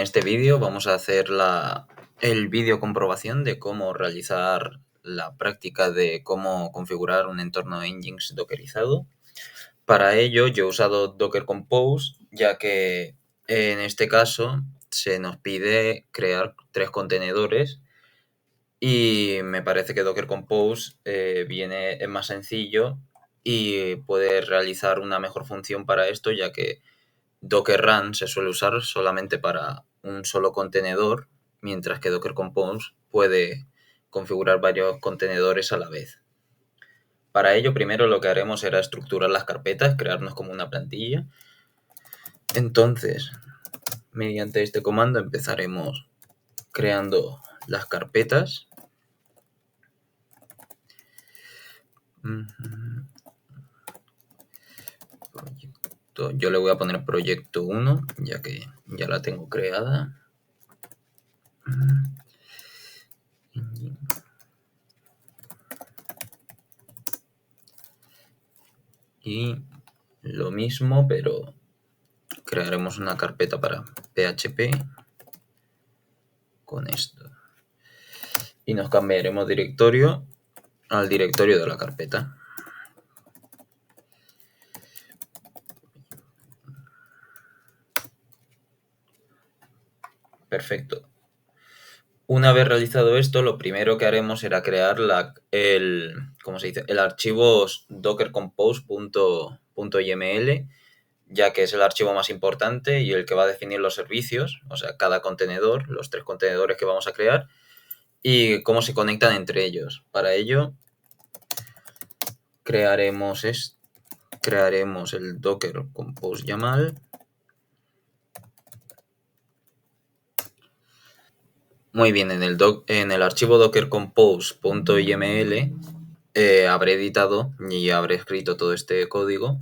En este vídeo vamos a hacer el vídeo comprobación de cómo realizar la práctica de cómo configurar un entorno Nginx dockerizado. Para ello yo he usado Docker Compose, ya que en este caso se nos pide crear 3 contenedores y me parece que Docker Compose es más sencillo y puede realizar una mejor función para esto, ya que Docker Run se suele usar solamente para un solo contenedor, mientras que Docker Compose puede configurar varios contenedores a la vez. Para ello, primero lo que haremos será estructurar las carpetas, crearnos como una plantilla. Entonces, mediante este comando empezaremos creando las carpetas. Yo le voy a poner proyecto 1, ya que ya la tengo creada. Y lo mismo, pero crearemos una carpeta para PHP con esto. Y nos cambiaremos directorio al directorio de la carpeta. Perfecto. Una vez realizado esto, lo primero que haremos será crear el archivo dockercompose.yml, ya que es el archivo más importante y el que va a definir los servicios, o sea, cada contenedor, los 3 contenedores que vamos a crear, y cómo se conectan entre ellos. Para ello, crearemos el Docker Compose YAML. Muy bien, en el archivo dockercompose.yml habré editado y habré escrito todo este código.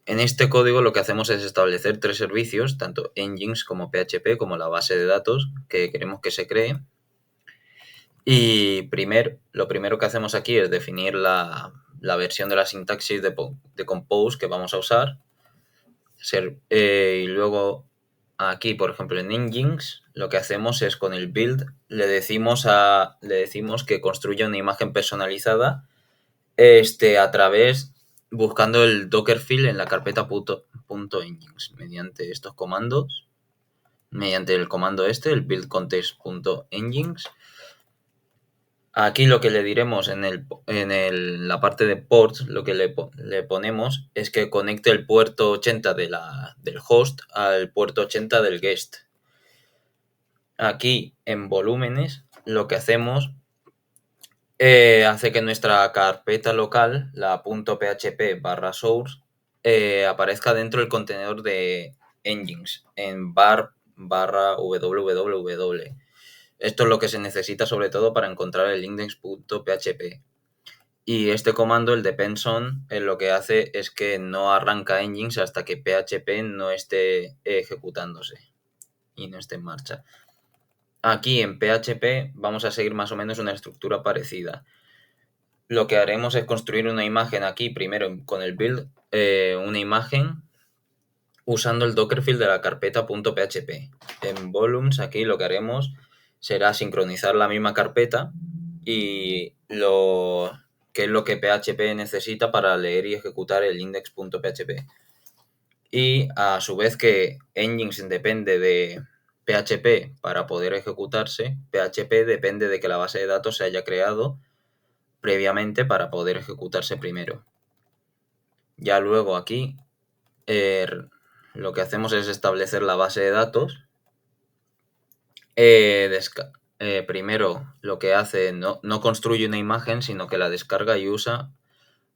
En este código lo que hacemos es establecer 3 servicios, tanto Nginx como PHP, como la base de datos que queremos que se cree. Y lo primero que hacemos aquí es definir la versión de la sintaxis de Compose que vamos a usar. Y luego aquí, por ejemplo, en Nginx, lo que hacemos es con el build le decimos que construya una imagen personalizada buscando el Dockerfile en la carpeta .nginx mediante estos comandos, mediante el comando el build context.nginx. Aquí lo que le diremos en la parte de ports, lo que le ponemos es que conecte el puerto 80 del host al puerto 80 del guest. Aquí en volúmenes lo que hacemos hace que nuestra carpeta local, la .php/source, aparezca dentro del contenedor de Nginx en bar/www. Esto es lo que se necesita sobre todo para encontrar el index.php. Y este comando, el depends_on, lo que hace es que no arranca Nginx hasta que PHP no esté ejecutándose y no esté en marcha. Aquí en PHP vamos a seguir más o menos una estructura parecida. Lo que haremos es construir una imagen aquí, primero con el build, una imagen usando el Dockerfile de la carpeta .php. En volumes aquí lo que haremos será sincronizar la misma carpeta y que es lo que PHP necesita para leer y ejecutar el index.php. Y a su vez que Nginx depende de PHP para poder ejecutarse, PHP depende de que la base de datos se haya creado previamente para poder ejecutarse primero. Ya luego aquí lo que hacemos es establecer la base de datos. Primero lo que hace no construye una imagen, sino que la descarga y usa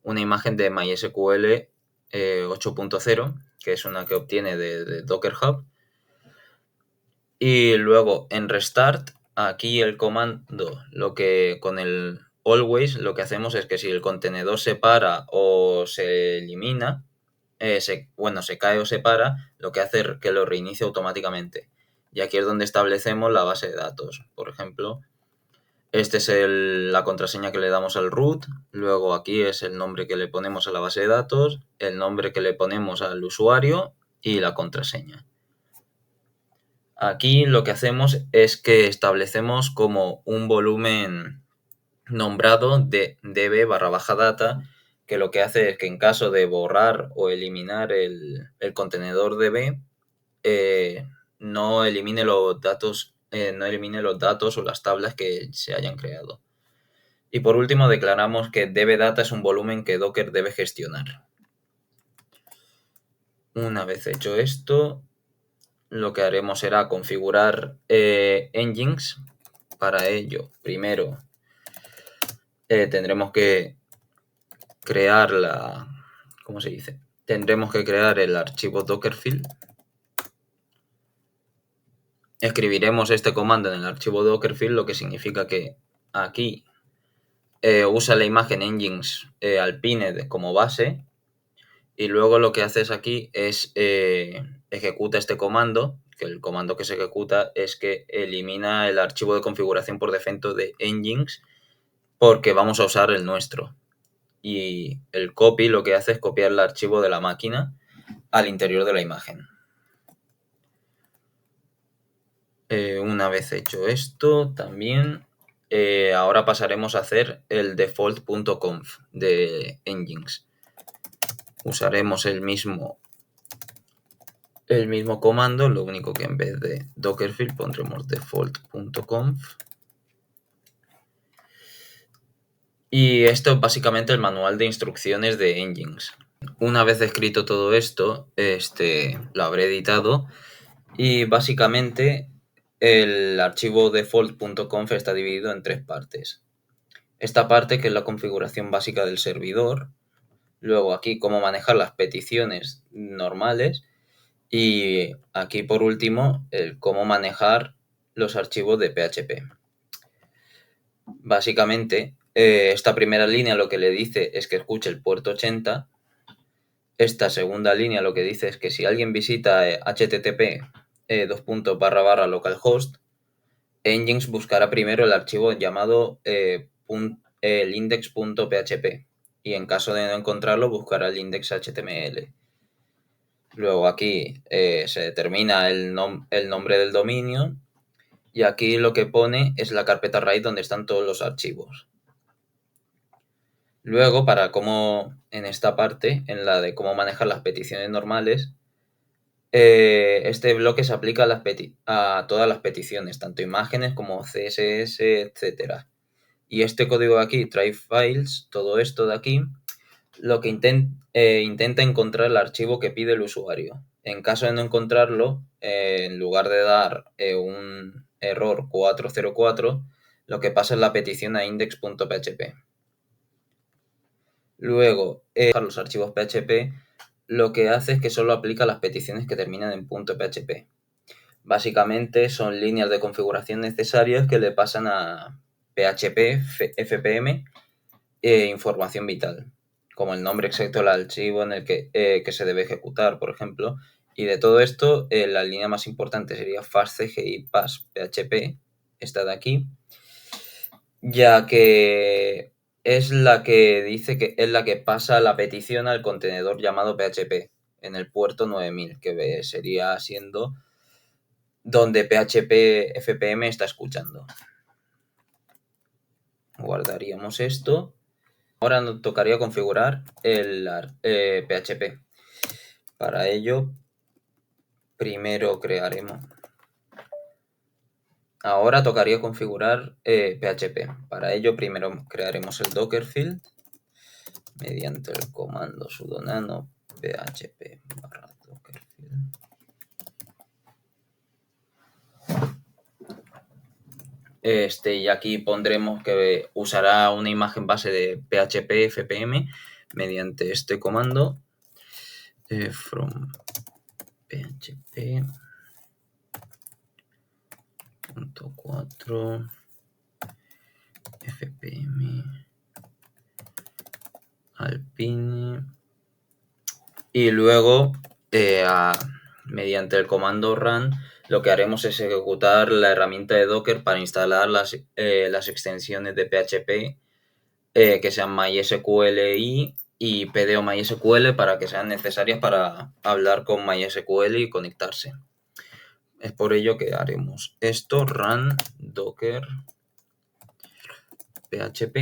una imagen de MySQL 8.0, que es una que obtiene de Docker Hub. Y luego en restart, aquí el comando, con el always, lo que hacemos es que si el contenedor se para o se elimina, se cae o se para, lo que hace es que lo reinicie automáticamente. Y aquí es donde establecemos la base de datos. Por ejemplo, este es la contraseña que le damos al root, luego aquí es el nombre que le ponemos a la base de datos, el nombre que le ponemos al usuario y la contraseña. Aquí lo que hacemos es que establecemos como un volumen nombrado de db/data, que lo que hace es que en caso de borrar o eliminar el contenedor db, no elimine los datos, o las tablas que se hayan creado. Y por último declaramos que db/data es un volumen que Docker debe gestionar. Una vez hecho esto, lo que haremos será configurar engines. Para ello, primero tendremos que crear ¿cómo se dice? Tendremos que crear el archivo Dockerfile. Escribiremos este comando en el archivo Dockerfile, lo que significa que aquí usa la imagen engines alpine como base, y luego lo que haces aquí es ejecuta este comando, que el comando que se ejecuta es que elimina el archivo de configuración por defecto de engines, porque vamos a usar el nuestro. Y el copy lo que hace es copiar el archivo de la máquina al interior de la imagen. Una vez hecho esto, también ahora pasaremos a hacer el default.conf de engines. Usaremos el mismo comando, lo único que en vez de Dockerfile pondremos default.conf. Y esto es básicamente el manual de instrucciones de engines. Una vez escrito todo esto, lo habré editado y básicamente el archivo default.conf está dividido en 3 partes. Esta parte, que es la configuración básica del servidor, luego aquí cómo manejar las peticiones normales, y aquí por último el cómo manejar los archivos de PHP. Básicamente esta primera línea lo que le dice es que escuche el puerto 80. Esta segunda línea lo que dice es que si alguien visita http localhost, engines buscará primero el archivo llamado el index.php, y en caso de no encontrarlo buscará el index.html. Luego aquí se determina el nombre del dominio, y aquí lo que pone es la carpeta raíz donde están todos los archivos. Luego, en esta parte, en la de cómo manejar las peticiones normales, este bloque se aplica a todas las peticiones, tanto imágenes como CSS, etc. Y este código de aquí, try files, todo esto de aquí, lo que intenta encontrar el archivo que pide el usuario. En caso de no encontrarlo, en lugar de dar un error 404, lo que pasa es la petición a index.php. Luego, los archivos PHP, lo que hace es que solo aplica las peticiones que terminan en .php. Básicamente son líneas de configuración necesarias que le pasan a PHP, FPM, información vital, como el nombre exacto del archivo en el que se debe ejecutar, por ejemplo. Y de todo esto, la línea más importante sería fastcgi pass PHP, esta de aquí, ya que es la que dice que es la que pasa la petición al contenedor llamado PHP en el puerto 9000, que sería siendo donde PHP FPM está escuchando. Guardaríamos esto. Ahora nos tocaría configurar el PHP. Para ello, primero ahora tocaría configurar PHP. Para ello, primero crearemos el Dockerfile mediante el comando sudo nano php/dockerfile. Y aquí pondremos que usará una imagen base de PHP FPM mediante este comando from php.4 fpm alpine, y luego mediante el comando run lo que haremos es ejecutar la herramienta de Docker para instalar las extensiones de PHP que sean MySQLi y PDO MySQL, para que sean necesarias para hablar con MySQL y conectarse. Es por ello que haremos esto, run docker php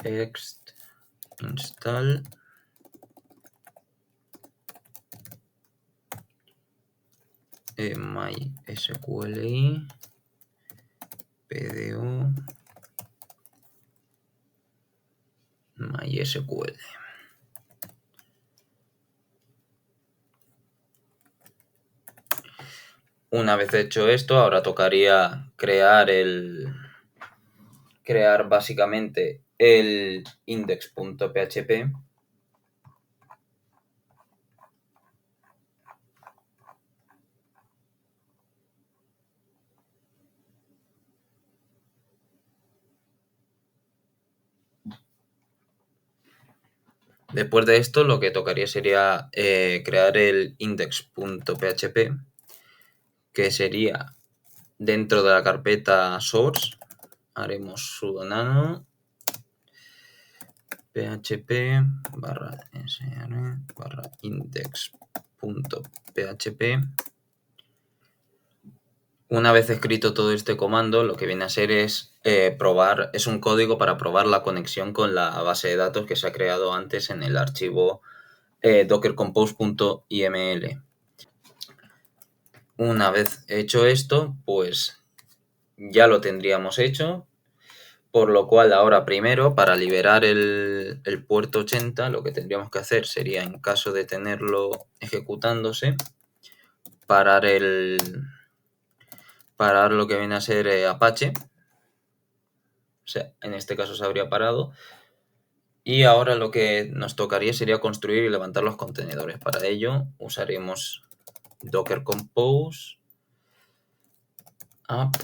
ext install mysqli pdo mysql. Una vez hecho esto, ahora tocaría crear básicamente el index.php. Después de esto, lo que tocaría sería crear el index.php, que sería dentro de la carpeta source. Haremos sudo nano php /sr index.php. Una vez escrito todo este comando, lo que viene a ser es probar, es un código para probar la conexión con la base de datos que se ha creado antes en el archivo dockercompose.iml. Una vez hecho esto, pues ya lo tendríamos hecho, por lo cual ahora primero, para liberar el puerto 80, lo que tendríamos que hacer sería, en caso de tenerlo ejecutándose, parar lo que viene a ser Apache. O sea, en este caso se habría parado. Y ahora lo que nos tocaría sería construir y levantar los contenedores. Para ello usaremos Docker Compose app.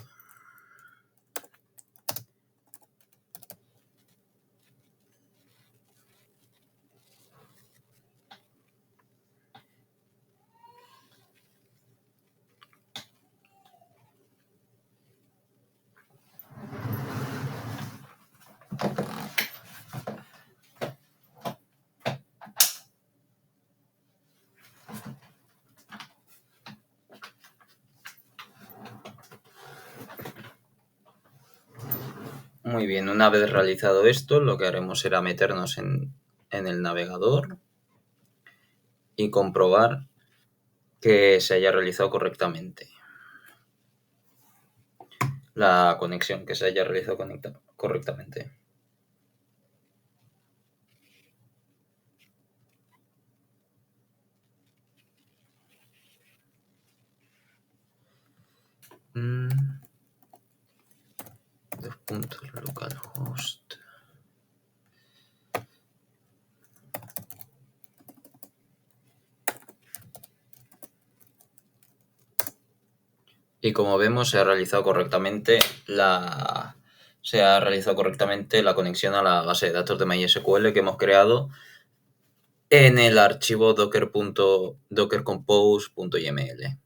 Muy bien, una vez realizado esto, lo que haremos será meternos en el navegador y comprobar que se haya realizado correctamente. La conexión, que se haya realizado correctamente. Dos puntos localhost. Y como vemos, se ha realizado correctamente la conexión a la base de datos de MySQL que hemos creado en el archivo dockercompose.yml.